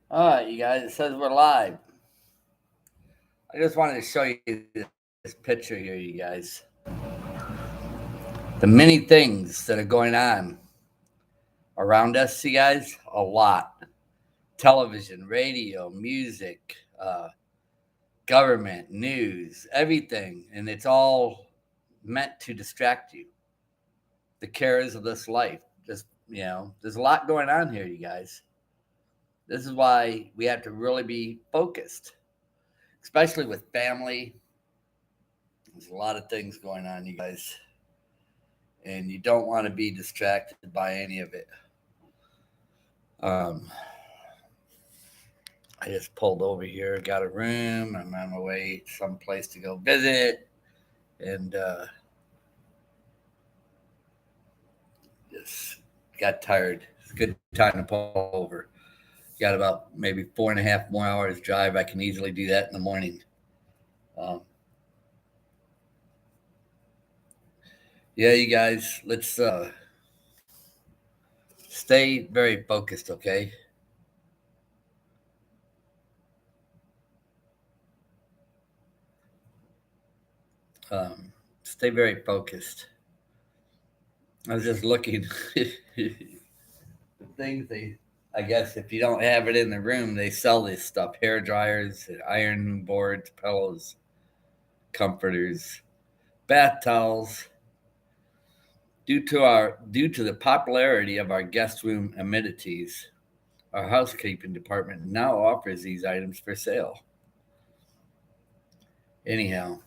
All right, you guys, it says we're live. I just wanted to show you this picture here, you guys. The many things that are going on around us, you guys, a lot. Television, radio, music, government, news, everything. And it's all meant to distract you. The cares of this life. There's a lot going on here, you guys. This is why we have to really be focused, especially with family. There's a lot of things going on, you guys, and you don't want to be distracted by any of it. Um, I just pulled over here, got a room. I'm on my way someplace to go visit, and just got tired. It's a good time to pull over. Got about maybe 4.5 more hours drive. I can easily do that in the morning. Um, yeah, you guys, let's stay very focused, okay? Stay very focused. I was just looking. The things they, I guess, if you don't have it in the room, they sell this stuff: hair dryers, iron boards, pillows, comforters, bath towels. Due to the popularity of our guest room amenities, our housekeeping department now offers these items for sale. Anyhow,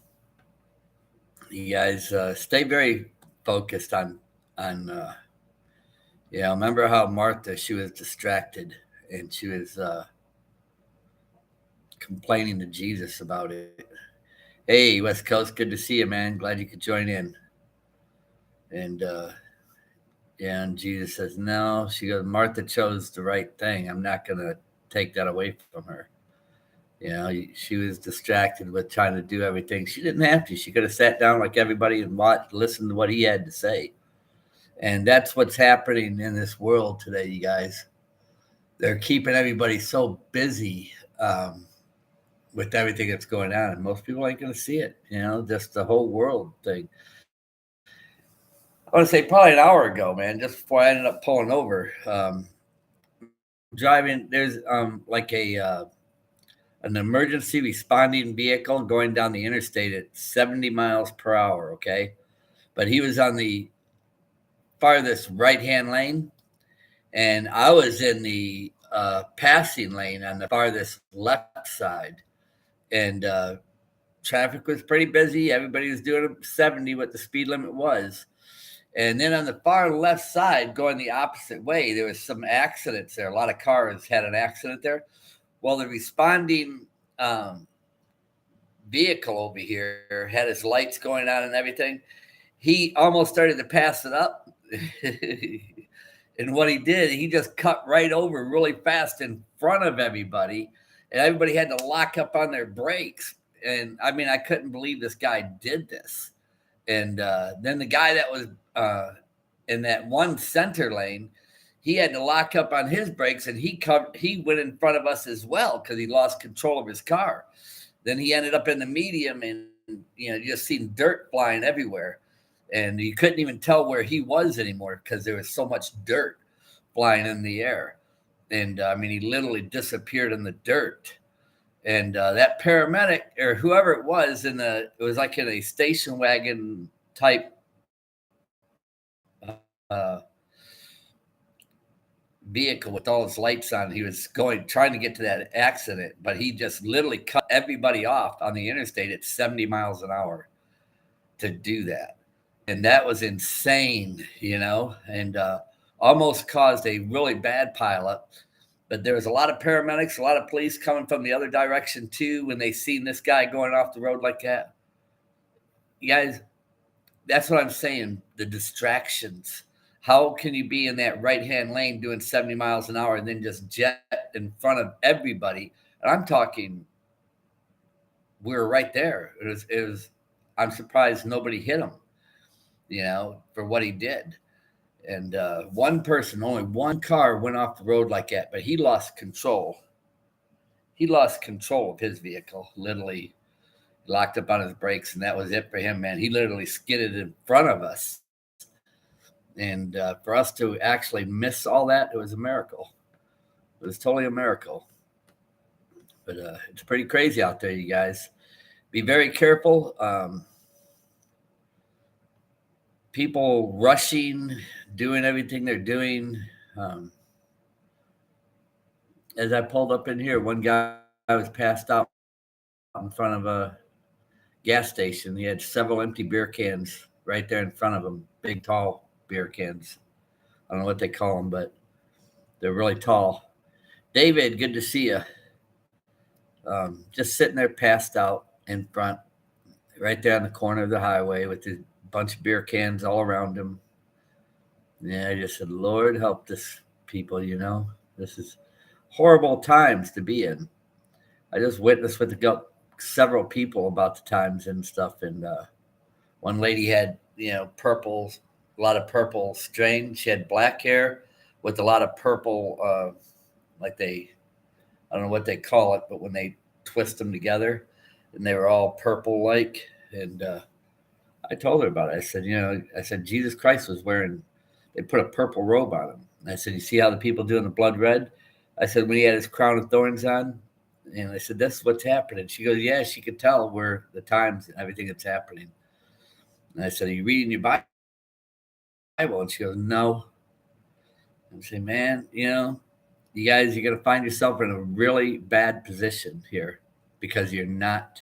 you guys stay very focused on. Yeah, remember how Martha, she was distracted and she was complaining to Jesus about it. Hey, West Coast, good to see you, man. Glad you could join in. And yeah, and Jesus says, no. She goes, Martha chose the right thing. I'm not going to take that away from her. You know, she was distracted with trying to do everything. She didn't have to. She could have sat down like everybody and watched, listened to what he had to say. And that's what's happening in this world today, you guys. They're keeping everybody so busy with everything that's going on, and most people ain't going to see it. Just the whole world thing. I want to say probably an hour ago, man, just before I ended up pulling over. Driving, there's like a an emergency responding vehicle going down the interstate at 70 miles per hour. Okay, but he was on the farthest right hand lane, and I was in the passing lane on the farthest left side, and traffic was pretty busy. Everybody was doing 70, what the speed limit was. And then on the far left side, going the opposite way, there was some accidents there. A lot of cars had an accident there. Well, the responding vehicle over here had his lights going on and everything. He almost started to pass it up. And what he did, he just cut right over really fast in front of everybody. And everybody had to lock up on their brakes. And I mean, I couldn't believe this guy did this. And then the guy that was in that one center lane, he had to lock up on his brakes, and he went in front of us as well because he lost control of his car. Then he ended up in the medium, and you just seen dirt flying everywhere, and you couldn't even tell where he was anymore because there was so much dirt flying in the air. And I mean, he literally disappeared in the dirt. And that paramedic or whoever it was it was like in a station wagon type vehicle with all his lights on. He was trying to get to that accident, but he just literally cut everybody off on the interstate at 70 miles an hour to do that. And that was insane, and almost caused a really bad pileup. But there was a lot of paramedics, a lot of police coming from the other direction too when they seen this guy going off the road like that. You guys, that's what I'm saying. The distractions. How can you be in that right hand lane doing 70 miles an hour and then just jet in front of everybody? And I'm talking, we were right there. It was. I'm surprised nobody hit him, for what he did. And one person, only one car went off the road like that, but he lost control. he lost control of his vehicle, literally locked up on his brakes, and that was it for him, man. He literally skidded in front of us. And for us to actually miss all that, it was a miracle. It was totally a miracle. But it's pretty crazy out there, you guys. Be very careful. People rushing, doing everything they're doing. As I pulled up in here, one guy was passed out in front of a gas station. He had several empty beer cans right there in front of him, big, tall beer cans. I don't know what they call them, but they're really tall. David, good to see you. Just sitting there passed out in front, right there on the corner of the highway with a bunch of beer cans all around him. Yeah, I just said, Lord, help this people, you know. This is horrible times to be in. I just witnessed with several people about the times and stuff. And one lady had, purple, a lot of purple strain. She had black hair with a lot of purple, I don't know what they call it, but when they twist them together and they were all purple like. And I told her about it. I said, Jesus Christ was they put a purple robe on him. And I said, you see how the people doing the blood red? I said, when he had his crown of thorns on, and I said, this is what's happening. She goes, yeah, she could tell where the times and everything that's happening. And I said, are you reading your Bible? And she goes, no. I say, man, you guys, you're going to find yourself in a really bad position here because you're not